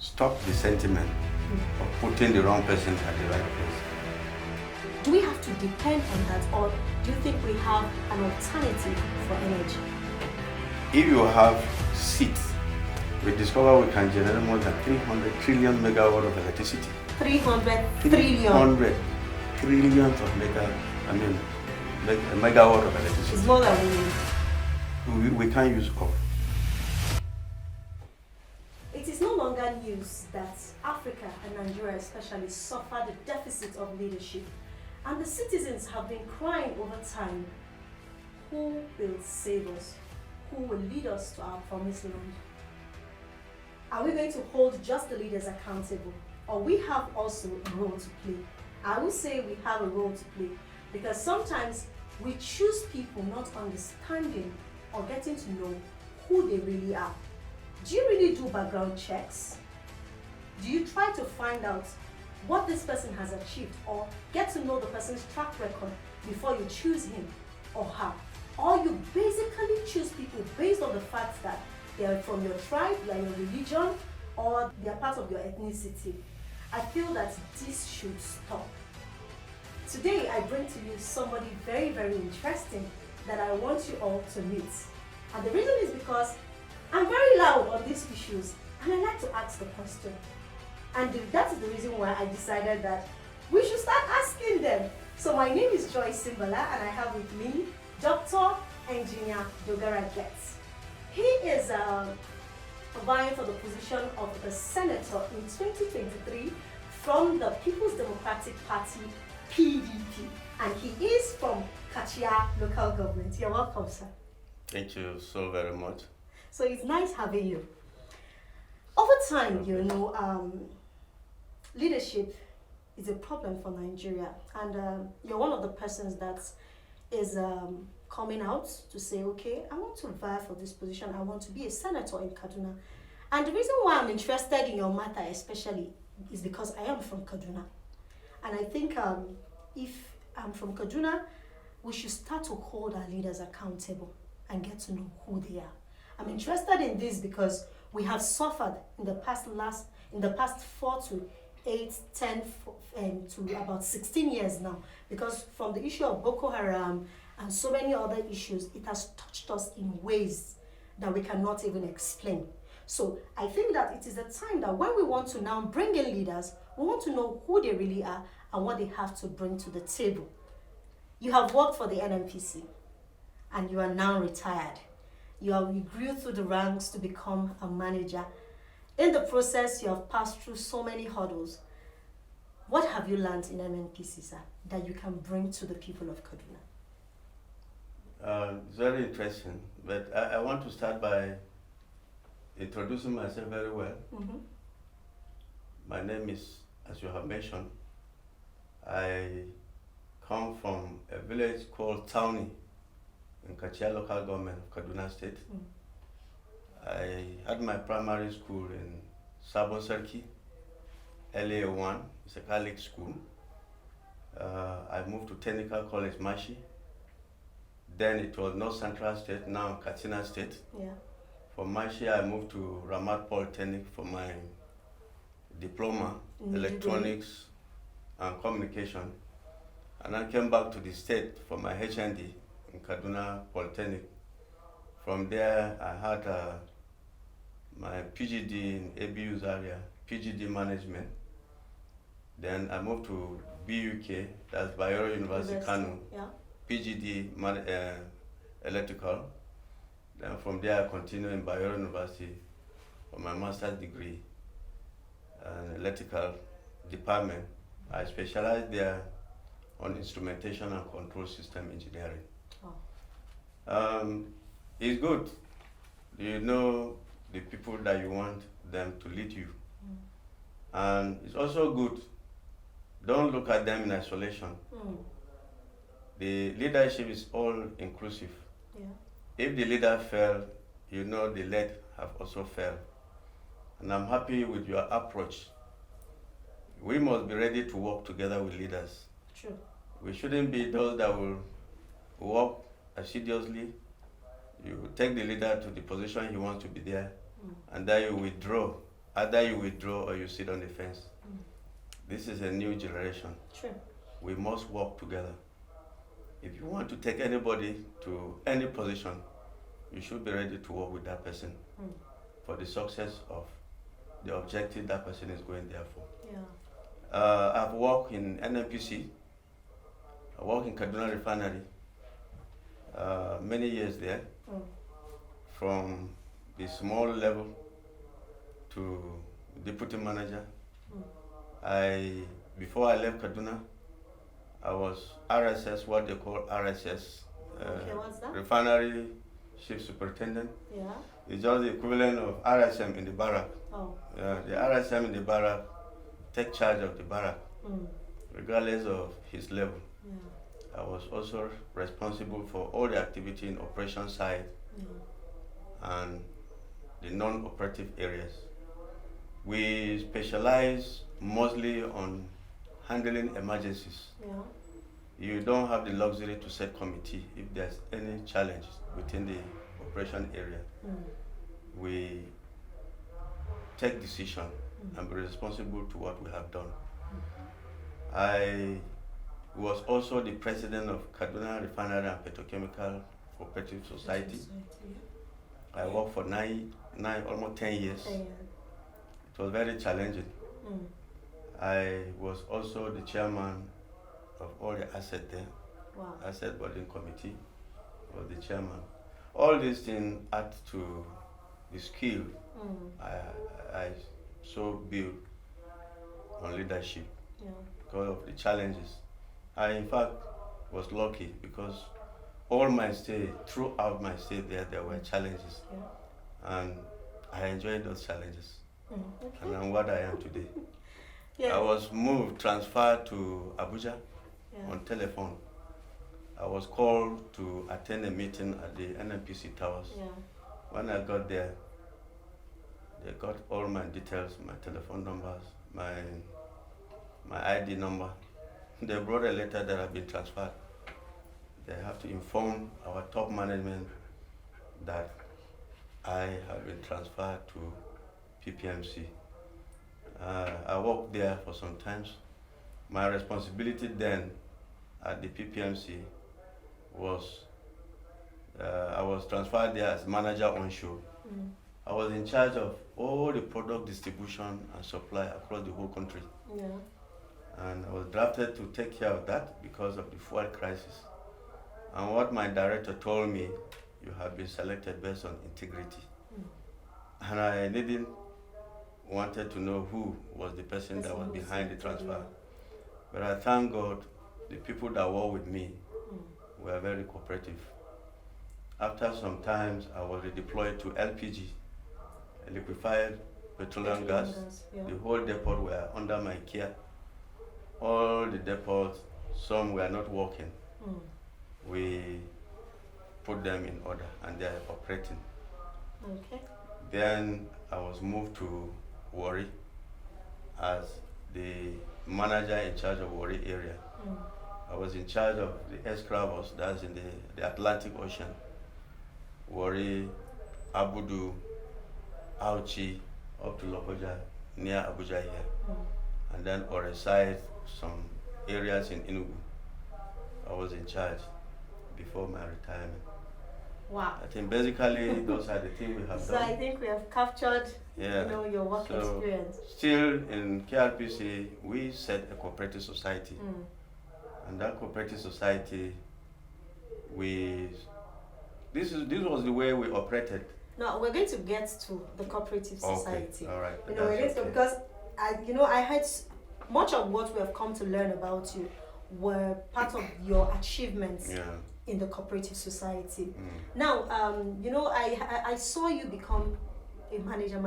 stop the sentiment of putting the wrong person at the right place. Do we have to depend on that, or do you think we have an alternative for energy? If you have seats, we discover we can generate more than 300 trillion megawatt of electricity. 300 trillion. 300 trillions of megawatt of electricity. It's more than we need. We can't use all. It is no longer news that Africa and Nigeria especially suffer the deficit of leadership, and the citizens have been crying over time, who will save us? Who will lead us to our promised land? Are we going to hold just the leaders accountable, or we have also a role to play? I would say we have a role to play, because sometimes we choose people not understanding or getting to know who they really are. Do you really do background checks? Do you try to find out what this person has achieved, or get to know the person's track record before you choose him or her? Or you basically choose people based on the fact that they are from your tribe, they are your religion, or they are part of your ethnicity? I feel that this should stop. Today I bring to you somebody very, very interesting that I want you all to meet. And the reason is because I'm very loud on these issues, and I like to ask the question. And that is the reason why I decided that we should start asking them. So my name is Joyce Simbala, and I have with me Dr.Engr Dogora Gyet. He is vying for the position of the senator in 2023 from the People's Democratic Party, PDP, and he is from Kyalkyali local government. You're welcome, sir. Thank you so very much. So it's nice having you. Over time, leadership is a problem for Nigeria, and you're one of the persons that is coming out to say, okay, I want to vie for this position, I want to be a senator in Kaduna. And the reason why I'm interested in your matter especially is because I am from Kaduna. And I think if I'm from Kaduna, we should start to hold our leaders accountable and get to know who they are. I'm interested in this because we have suffered in the past 4 to 8, 10, to about 16 years now, because from the issue of Boko Haram and so many other issues, it has touched us in ways that we cannot even explain. So I think that it is a time that when we want to now bring in leaders, we want to know who they really are and what they have to bring to the table. You have worked for the NNPC and you are now retired. You grew through the ranks to become a manager. In the process, you have passed through so many hurdles. What have you learned in NNPC, sir, that you can bring to the people of Kaduna? It's very interesting, but I want to start by introducing myself very well. Mm-hmm. My name is, as you have mentioned, I come from a village called Tauni in Kyalkyali local government of Kaduna State. I had my primary school in Sabon Sarki, LA1, it's a Catholic school. I moved to Technical College Mashi. Then it was North Central State, now Katsina State. Yeah. From Mashi, I moved to Ramat Polytechnic for my diploma, electronics and communication. And I came back to the state for my HND in Kaduna Polytechnic. From there, I had my PGD in ABU's area, PGD management. Then I moved to BUK, that's Bayero University, Kano, yeah. PGD electrical. Then from there, I continued in Bayero University for my master's degree in electrical department. I specialized there on instrumentation and control system engineering. Oh. It's good. You know the people that you want them to lead you. And it's also good. Don't look at them in isolation. The leadership is all inclusive. Yeah. If the leader fail, you know the led have also failed. And I'm happy with your approach. We must be ready to work together with leaders. True. We shouldn't be those that will work assiduously. You take the leader to the position he wants to be there, and then you withdraw either you withdraw or you sit on the fence. This is a new generation. True. We must work together. If you want to take anybody to any position, you should be ready to work with that person for the success of the objective that person is going there for. Yeah. I've worked in NNPC. I worked in Kaduna Refinery. Many years there, from the small level to deputy manager. Before I left Kaduna, I was RSS, what they call RSS, Okay, what's that? Refinery Chief Superintendent. Yeah. It's just the equivalent of RSM in the barrack. Oh. The RSM in the barrack take charge of the barrack, regardless of his level. Yeah. I was also responsible for all the activity in operation side and the non-operative areas. We specialize mostly on handling emergencies. Yeah. You don't have the luxury to set committee if there's any challenge within the operation area. We take decision and be responsible to what we have done. I was also the president of Kaduna Refinery and Petrochemical Cooperative Society. I worked for almost 10 years. It was very challenging. I was also the chairman of all the asset there. Wow. Asset boarding committee, was the chairman. All these things add to the skill I so built on leadership because of the challenges. I in fact was lucky because throughout my stay there were challenges. And I enjoyed those challenges. And I'm what I am today. I was transferred to Abuja on telephone. I was called to attend a meeting at the NNPC Towers. When I got there, they got all my details, my telephone numbers, my ID number. They brought a letter that I've been transferred. They have to inform our top management that I have been transferred to PPMC. I worked there for some time. My responsibility then at the PPMC was I was transferred there as manager onshore. I was in charge of all the product distribution and supply across the whole country. And I was drafted to take care of that because of the fuel crisis. And what my director told me, you have been selected based on integrity. And I didn't wanted to know who was the person that was behind the transfer. But I thank God the people that were with me were very cooperative. After some times, I was redeployed to LPG, liquefied petroleum gas. The whole depot were under my care. All the depots, some were not working. We put them in order and they are operating. Then I was moved to Warri as the manager in charge of Warri area. I was in charge of the escravos, that's in the Atlantic Ocean. Warri, Abudu, Auchi, up to Lokoja, near Abuja here. And then Oreside, some areas in Enugu. I was in charge before my retirement. Wow. I think basically those are the things we have done. So I think we have captured your work experience. Still in KRPC, we set a cooperative society. And that cooperative society, this was the way we operated. Now we're going to get to the cooperative society. All right. We're going to, because I heard much of what we have come to learn about you were part of your achievements in the cooperative society. Now, I saw you become a manager.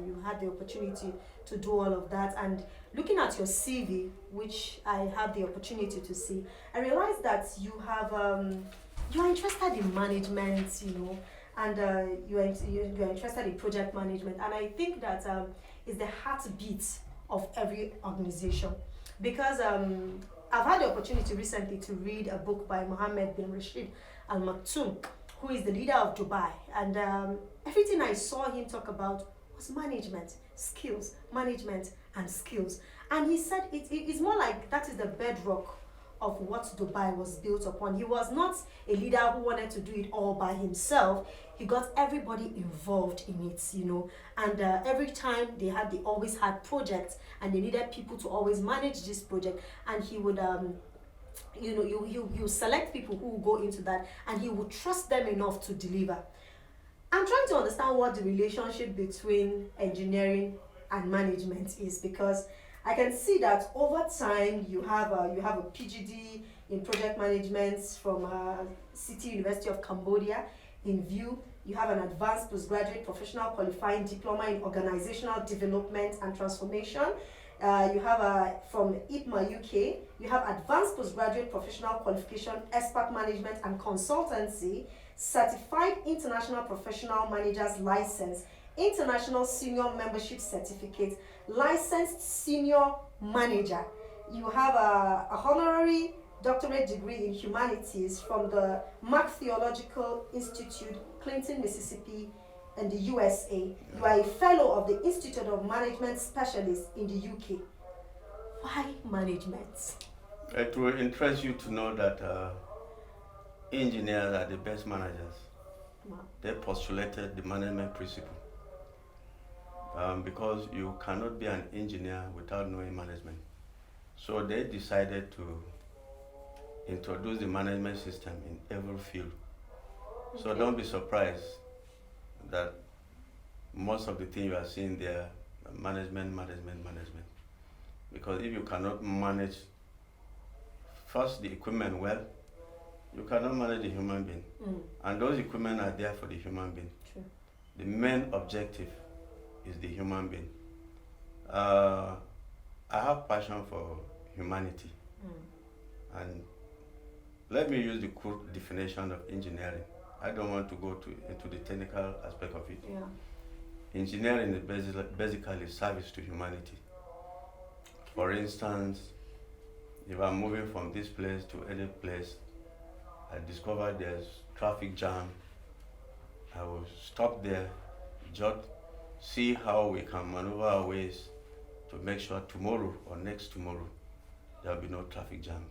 You had the opportunity to do all of that, and looking at your CV, which I have the opportunity to see, I realized that you are interested in management, and you are interested in project management, and I think that is the heartbeat of every organization, because I've had the opportunity recently to read a book by Mohammed bin Rashid Al Maktoum, who is the leader of Dubai, and everything I saw him talk about was management, skills, management, and skills. And he said it's more like that is the bedrock of what Dubai was built upon. He was not a leader who wanted to do it all by himself. He got everybody involved in it, and every time they always had projects, and they needed people to always manage this project, and he would you select people who will go into that, and he would trust them enough to deliver. I'm trying to understand what the relationship between engineering and management is, because I can see that over time you have a PhD in project management from City University of Cambodia in view. You have an advanced postgraduate professional qualifying diploma in organizational development and transformation. You have from IPMA UK. You have advanced postgraduate professional qualification, expert management and consultancy, certified international professional managers license, international senior membership certificate, licensed senior manager. You have a honorary doctorate degree in humanities from the Mack Theological Institute, Clinton, Mississippi, in the USA. You are a fellow of the Institute of Management Specialists in the UK. Why management? It will interest you to know that engineers are the best managers. Wow. They postulated the management principle. Because you cannot be an engineer without knowing management. So they decided to introduce the management system in every field. Okay. So don't be surprised that most of the things you are seeing there are management. Because if you cannot manage first the equipment well, you cannot manage the human being. And those equipment are there for the human being. True. The main objective is the human being. I have passion for humanity. And let me use the crude definition of engineering. I don't want to go into the technical aspect of it. Yeah. Engineering is basically service to humanity. For instance, if I'm moving from this place to any place, I discover there's traffic jam, I will stop there, just see how we can maneuver our ways to make sure tomorrow or next tomorrow there will be no traffic jam.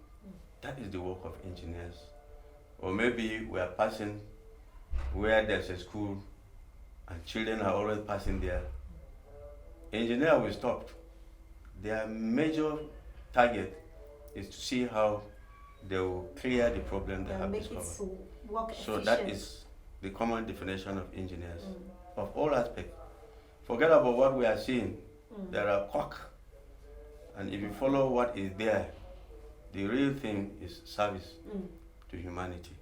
That is the work of engineers. Or maybe we are passing where there's a school and children are always passing there. Engineer will stop. Their major target is to see how they will clear the problem they have discovered. So that is the common definition of engineers, of all aspects. Forget about what we are seeing. There are quacks. And if you follow what is there, the real thing is service to humanity.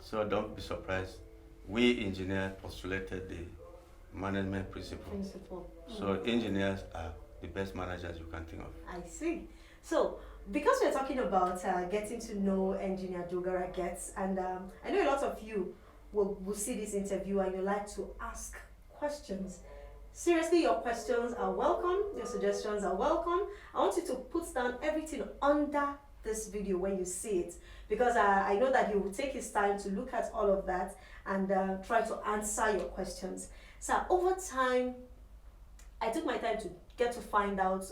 So don't be surprised. We engineers postulated the management principle. So engineers are the best managers you can think of. I see. So because we're talking about getting to know Engineer Dogora Gyet, and I know a lot of you will see this interview and you like to ask questions. Seriously, your questions are welcome, your suggestions are welcome. I want you to put down everything under this video when you see it, because I know that he will take his time to look at all of that and try to answer your questions. So over time, I took my time to get to find out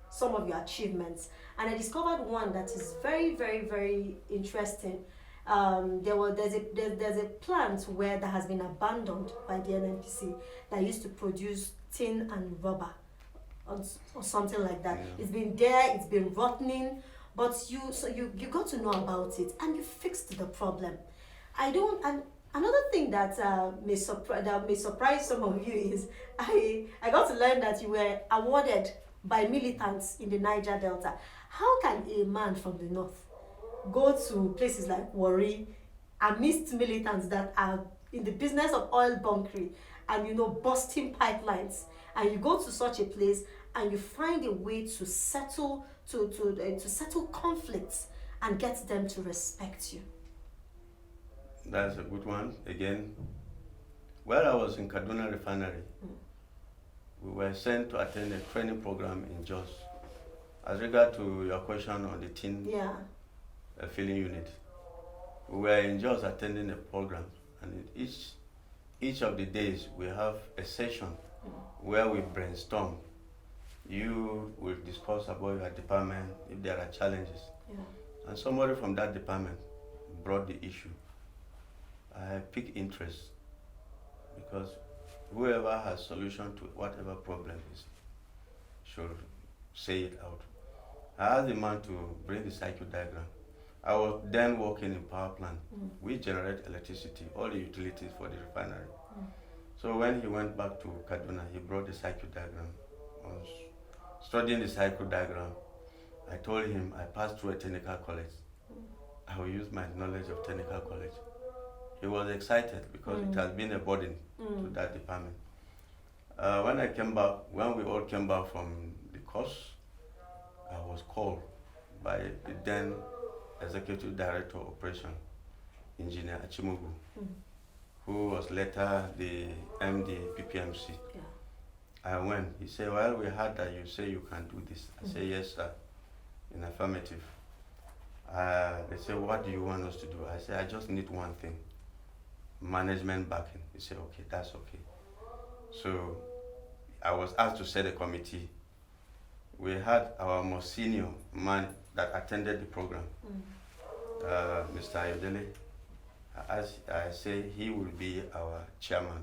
some of your achievements, and I discovered one that is very, very, very interesting. There's a plant where that has been abandoned by the NNPC that used to produce tin and rubber or something like that. Yeah. It's been there, it's been rotting, but you got to know about it and you fixed the problem. And another thing that may surprise some of you is I got to learn that you were awarded by militants in the Niger Delta. How can a man from the north go to places like Warri amidst militants that are in the business of oil bunkering and busting pipelines, and you go to such a place and you find a way to settle conflicts and get them to respect you? That's a good one. Again, while I was in Kaduna refinery, we were sent to attend a training program in Jos. As regard to your question on the tin filling unit, we were in Jos attending a program, and in each of the days we have a session where we brainstorm. You will discuss about your department if there are challenges. Yeah. And somebody from that department brought the issue. I pick interest because whoever has solution to whatever problem is should say it out. I asked the man to bring the circuit diagram. I was then working in power plant. We generate electricity, all the utilities for the refinery. So when he went back to Kaduna, he brought the circuit diagram. I was studying the circuit diagram. I told him I passed through a technical college. I will use my knowledge of technical college. He was excited because it has been a burden to that department. When we all came back from the course, I was called by the then Executive Director of Operation, Engineer Achimugu, who was later the MD PPMC. Yeah. I went. He said, well, we heard that you say you can do this. I said, yes, sir, in affirmative. They said, what do you want us to do? I said, I just need one thing, management backing. He said, okay, that's okay. So I was asked to set a committee. We had our most senior man that attended the program, Mr. Ayodele. As I say, he will be our chairman.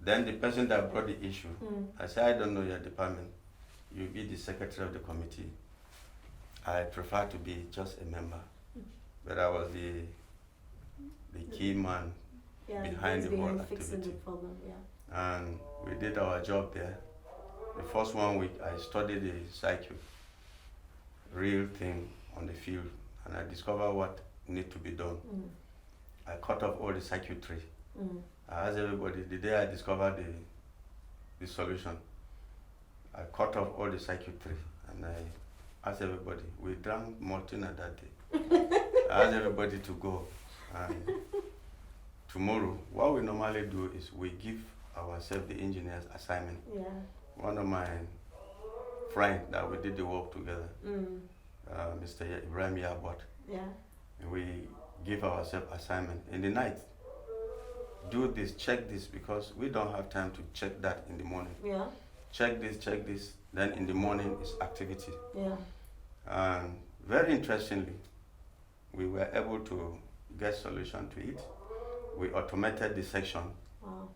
Then the person that brought the issue, I said, I don't know your department. You'll be the secretary of the committee. I prefer to be just a member. But I was the key man behind the whole activity. The problem, And we did our job there. The first 1 week, I studied the circuit, real thing on the field, and I discovered what need to be done. I cut off all the circuitry. I asked everybody, the day I discovered the solution, I cut off all the circuitry, and I asked everybody, we drank Martina that day. I asked everybody to go. And tomorrow, what we normally do is we give ourselves the engineer's assignment. Yeah. One of my friends that we did the work together, Mr. Ibrahim Yabot, we give ourselves assignment in the night. Do this, check this, because we don't have time to check that in the morning. Yeah. Check this, then in the morning is activity. Yeah. And very interestingly, we were able to get solution to it. We automated the section. Wow.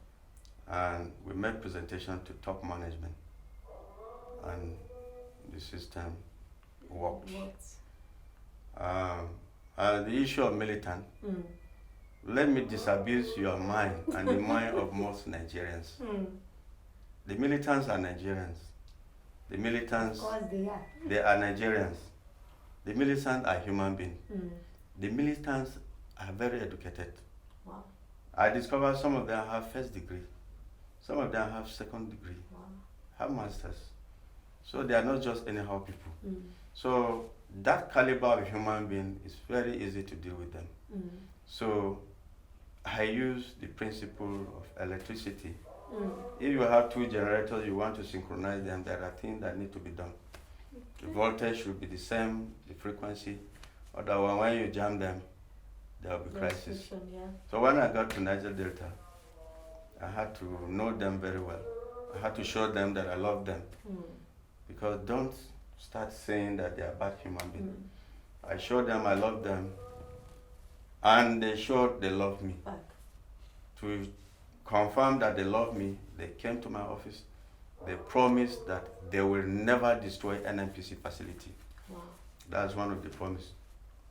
And we made presentation to top management, and the system worked. The issue of militant, let me disabuse your mind and the mind of most Nigerians. The militants are Nigerians. The militants, of course they are Nigerians. The militants are human beings. The militants are very educated. Wow. I discovered some of them have first degree. Some of them have second degree, have masters. So they are not just anyhow people. So that caliber of human being is very easy to deal with them. So I use the principle of electricity. If you have two generators, you want to synchronize them, there are things that need to be done. The voltage should be the same, the frequency. Otherwise, when you jam them, there will be crisis. So when I got to Niger Delta, I had to know them very well. I had to show them that I love them. Because don't start saying that they are bad human beings. I showed them I love them, and they showed they love me. Back. To confirm that they love me, they came to my office. They promised that they will never destroy NNPC facility. Wow. That's one of the promises.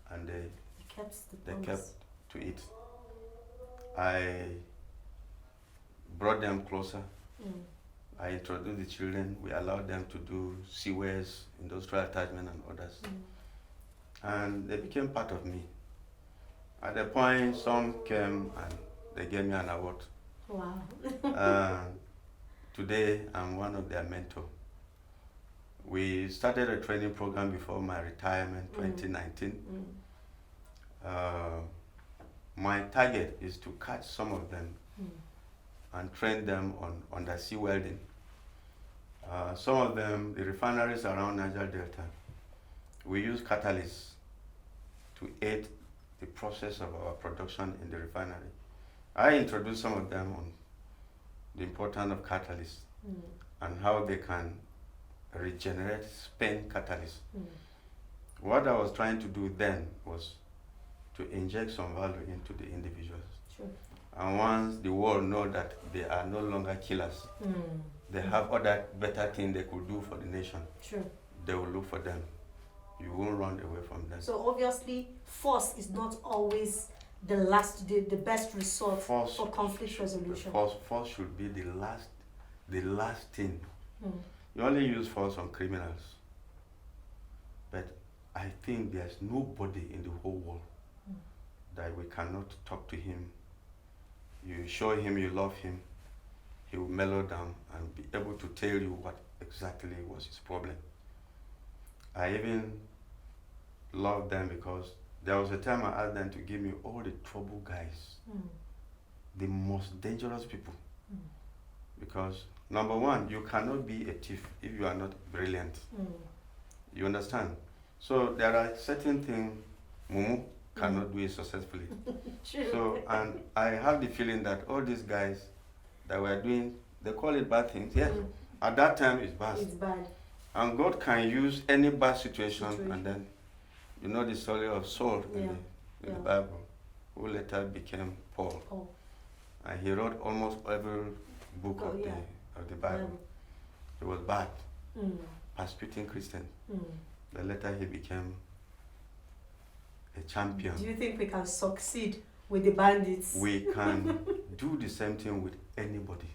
And they kept to it. I brought them closer. I introduced the children. We allowed them to do seaways, industrial attachment, and others. And they became part of me. At the point, some came and they gave me an award. Wow. Today, I'm one of their mentors. We started a training program before my retirement, 2019. My target is to catch some of them and train them on undersea welding. Some of them, the refineries around Niger Delta, we use catalysts to aid the process of our production in the refinery. I introduced some of them the importance of catalysts and how they can regenerate spent catalysts. What I was trying to do then was to inject some value into the individuals. Sure. And once the world know that they are no longer killers, they have other better things they could do for the nation. Sure. They will look for them. You won't run away from them. So obviously, force is not always the best resort for conflict resolution. Force should be the last thing. You only use force on criminals. But I think there's nobody in the whole world that we cannot talk to him. You show him you love him, he will mellow down and be able to tell you what exactly was his problem. I even love them because there was a time I asked them to give me all the trouble guys, the most dangerous people. Because number one, you cannot be a thief if you are not brilliant. You understand? So there are certain things Mumu cannot do it successfully. True. So, and I have the feeling that all these guys that were doing, they call it bad things. Yes, at that time it's bad. It's bad. And God can use any bad situation. And then, you know the story of Saul in the Bible, who later became Paul. And he wrote almost every book of the Bible. He was bad, persecuting Christians. But later he became a champion. Do you think we can succeed with the bandits? We can do the same thing with anybody.